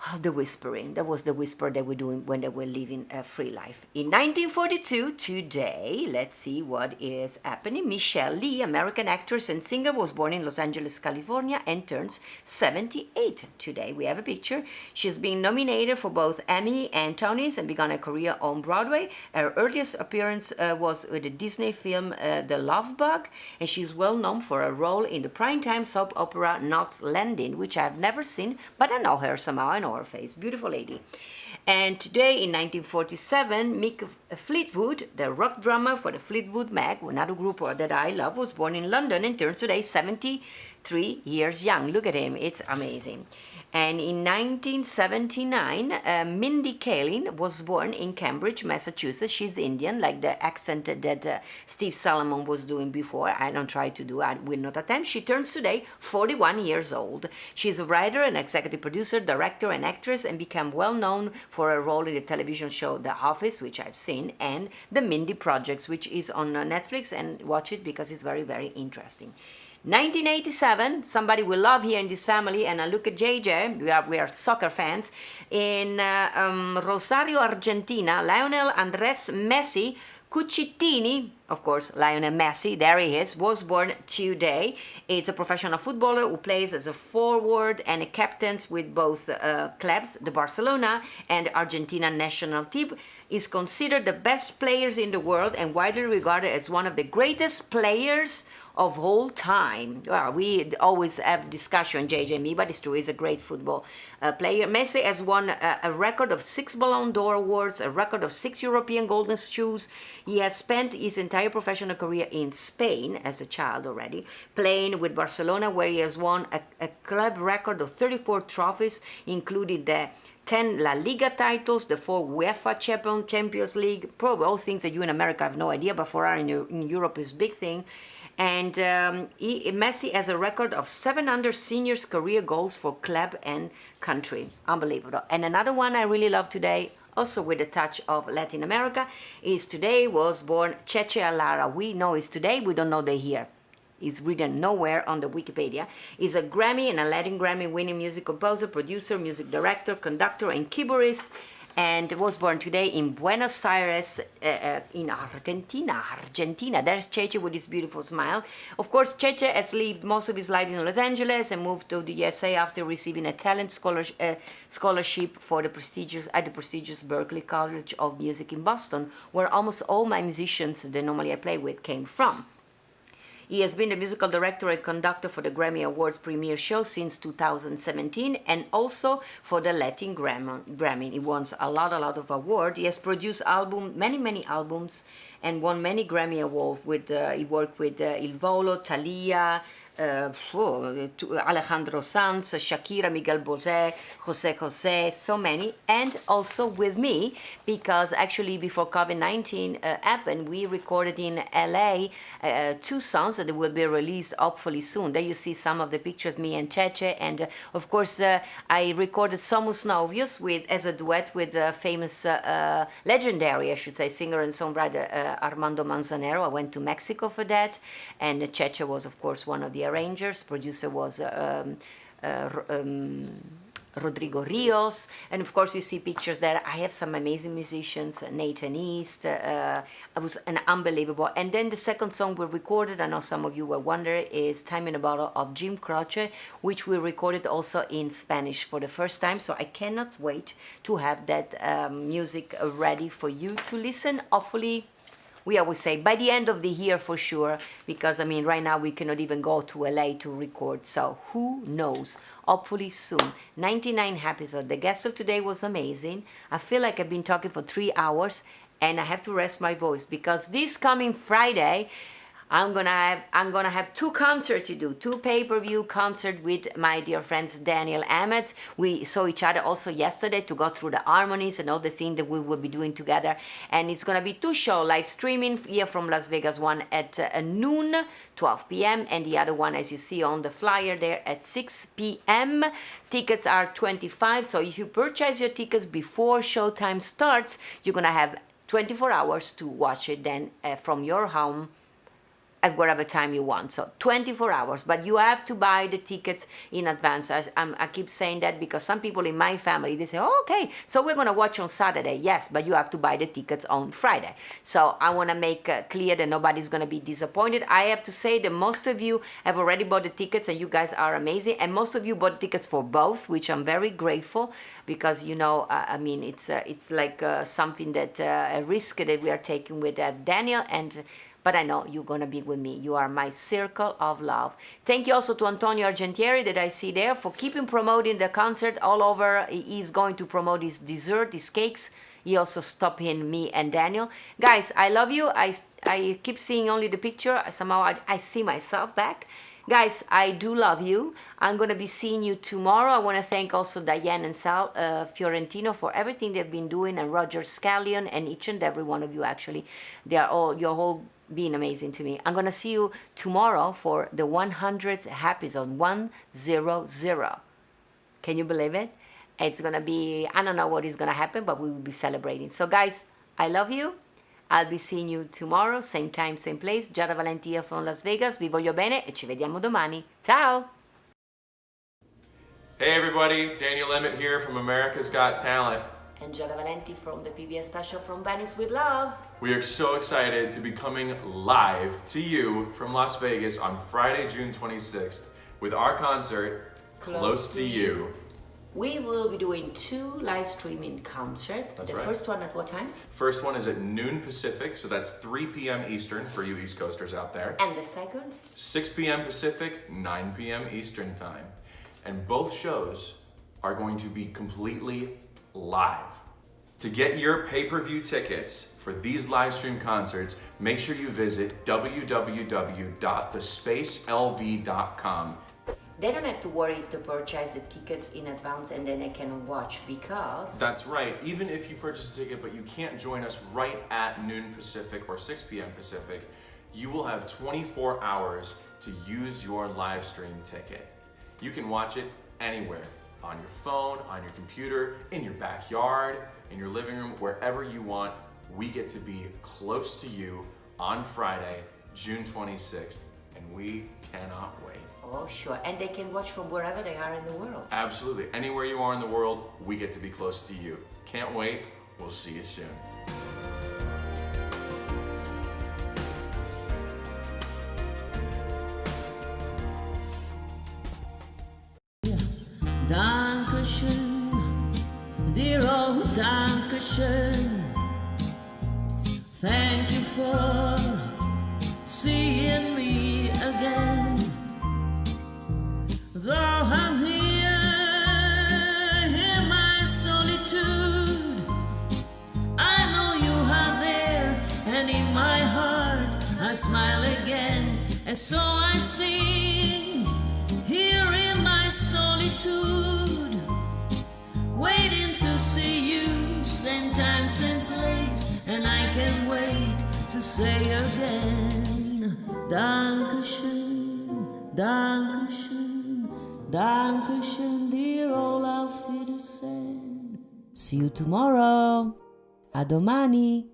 Oh, the whispering. That was the whisper they were doing when they were living a free life. In 1942, today, let's see what is happening. Michelle Lee, American actress and singer, was born in Los Angeles, California, and turns 78 today. We have a picture. She's been nominated for both Emmy and Tonys and began a career on Broadway. Her earliest appearance was with the Disney film The Love Bug, and she's well known for a role in the primetime soap opera Knots Landing, which I've never seen, but I know her somehow. I know her face. Beautiful lady. And today in 1947, Mick Fleetwood, the rock drummer for the Fleetwood Mac, another group that I love, was born in London and turns today 73 years young. Look at him. It's amazing. And in 1979, Mindy Kaling was born in Cambridge, Massachusetts. She's Indian, like the accent that Steve Solomon was doing before. I don't try to do, I will not attempt. She turns today 41 years old. She's a writer, an executive producer, director, and actress, and became well known for her role in the television show The Office, which I've seen, and The Mindy Project, which is on Netflix, and watch it because it's very, very interesting. 1987, somebody we love here in this family, and I look at JJ, we are soccer fans, in Rosario, Argentina, Lionel Andres Messi Cuccittini, of course, Lionel Messi, there he is, was born today. He's a professional footballer who plays as a forward and a captain with both clubs, the Barcelona and Argentina national team. Is considered the best players in the world and widely regarded as one of the greatest players of all time. Well, we always have discussion, JJ and me, but it's true, he's a great football player. Messi has won a record of 6 Ballon d'Or awards, a record of 6 European Golden Shoes. He has spent his entire professional career in Spain as a child already, playing with Barcelona, where he has won a club record of 34 trophies, including the 10 La Liga titles, the 4 UEFA Champions League, probably all things that you in America have no idea, but for us in Europe is big thing. And Messi has a record of 700 seniors career goals for club and country. Unbelievable. And another one I really love today, also with a touch of Latin America, is today was born Cheche Alara. We know it's today, we don't know the year. Is written nowhere on the Wikipedia. Is a Grammy and a Latin Grammy winning music composer, producer, music director, conductor, and keyboardist, and was born today in Buenos Aires, in Argentina. There's Cheche with his beautiful smile. Of course, Cheche has lived most of his life in Los Angeles and moved to the USA after receiving a talent scholarship for the prestigious Berklee College of Music in Boston, where almost all my musicians that normally I play with came from. He has been the musical director and conductor for the Grammy Awards premiere show since 2017 and also for the Latin Grammy. He won a lot of awards. He has produced many albums and won many Grammy awards. He worked with Il Volo, Thalia, Alejandro Sanz, Shakira, Miguel Bosé, Jose, so many, and also with me, because actually before COVID-19 happened, we recorded in LA 2 songs that will be released hopefully soon. There you see some of the pictures, me and Cheche, and of course I recorded Somos Novios as a duet with famous, legendary, I should say, singer and songwriter Armando Manzanero. I went to Mexico for that, and Cheche was of course one of the arrangers. Producer was Rodrigo Rios, and of course you see pictures there. I have some amazing musicians, Nathan East, it was an unbelievable. And then the second song we recorded, I know some of you were wondering, is Time in a Bottle of Jim Croce, which we recorded also in Spanish for the first time, so I cannot wait to have that music ready for you to listen. Hopefully, we always say by the end of the year for sure, because I mean right now we cannot even go to LA to record, so who knows, hopefully soon. 99 episodes. The guest of today was amazing. I feel like I've been talking for 3 hours and I have to rest my voice because this coming Friday I'm gonna have 2 concerts to do, 2 pay-per-view concerts with my dear friends Daniel Ahmed. We saw each other also yesterday to go through the harmonies and all the things that we will be doing together. And it's gonna be 2 shows live streaming here from Las Vegas, one at noon, 12 p.m. and the other one, as you see on the flyer there, at 6 p.m. Tickets are $25, so if you purchase your tickets before showtime starts, you're gonna have 24 hours to watch it then from your home at whatever time you want, so 24 hours, but you have to buy the tickets in advance. I keep saying that because some people in my family, they say, oh, okay, so we're gonna watch on Saturday. Yes, but you have to buy the tickets on Friday. So I wanna make clear that nobody's gonna be disappointed. I have to say that most of you have already bought the tickets and you guys are amazing, and most of you bought tickets for both, which I'm very grateful, because you know, I mean, it's like something that, a risk that we are taking with Daniel, but I know you're gonna be with me. You are my circle of love. Thank you also to Antonio Argentieri that I see there for keeping promoting the concert all over. He's going to promote his dessert, his cakes. He also stopped in me and Daniel. Guys, I love you. I keep seeing only the picture. Somehow I see myself back. Guys, I do love you. I'm going to be seeing you tomorrow. I want to thank also Diane and Sal Fiorentino for everything they've been doing, and Roger Scallion, and each and every one of you, actually. You're all being amazing to me. I'm going to see you tomorrow for the 100th episode, 100. Can you believe it? It's going to be, I don't know what is going to happen, but we will be celebrating. So guys, I love you. I'll be seeing you tomorrow, same time, same place. Giada Valenti here from Las Vegas. Vi voglio bene e ci vediamo domani. Ciao! Hey everybody, Daniel Emmett here from America's Got Talent. And Giada Valenti from the PBS special From Venice with Love. We are so excited to be coming live to you from Las Vegas on Friday, June 26th with our concert, Close to You. We will be doing 2 live streaming concerts. That's the right. first one at what time? First one is at noon Pacific, so that's 3 p.m. Eastern for you East Coasters out there. And the second? 6 p.m. Pacific, 9 p.m. Eastern time. And both shows are going to be completely live. To get your pay-per-view tickets for these live stream concerts, make sure you visit www.thespacelv.com. They don't have to worry if they purchase the tickets in advance and then they cannot watch because... That's right. Even if you purchase a ticket but you can't join us right at noon Pacific or 6 p.m. Pacific, you will have 24 hours to use your live stream ticket. You can watch it anywhere. On your phone, on your computer, in your backyard, in your living room, wherever you want. We get to be close to you on Friday, June 26th, and we cannot wait. Oh, sure. And they can watch from wherever they are in the world. Absolutely. Anywhere you are in the world, we get to be close to you. Can't wait. We'll see you soon. Dankeschön, dear old Dankeschön. Thank you for seeing me again. Though I'm here in my solitude, I know you are there, and in my heart I smile again. And so I sing here in my solitude, waiting to see you, same time, same place, and I can't wait to say again, Dankeschön, Dankeschön, Dankeschön, dear old Auf Wiedersehen. See you tomorrow. A domani.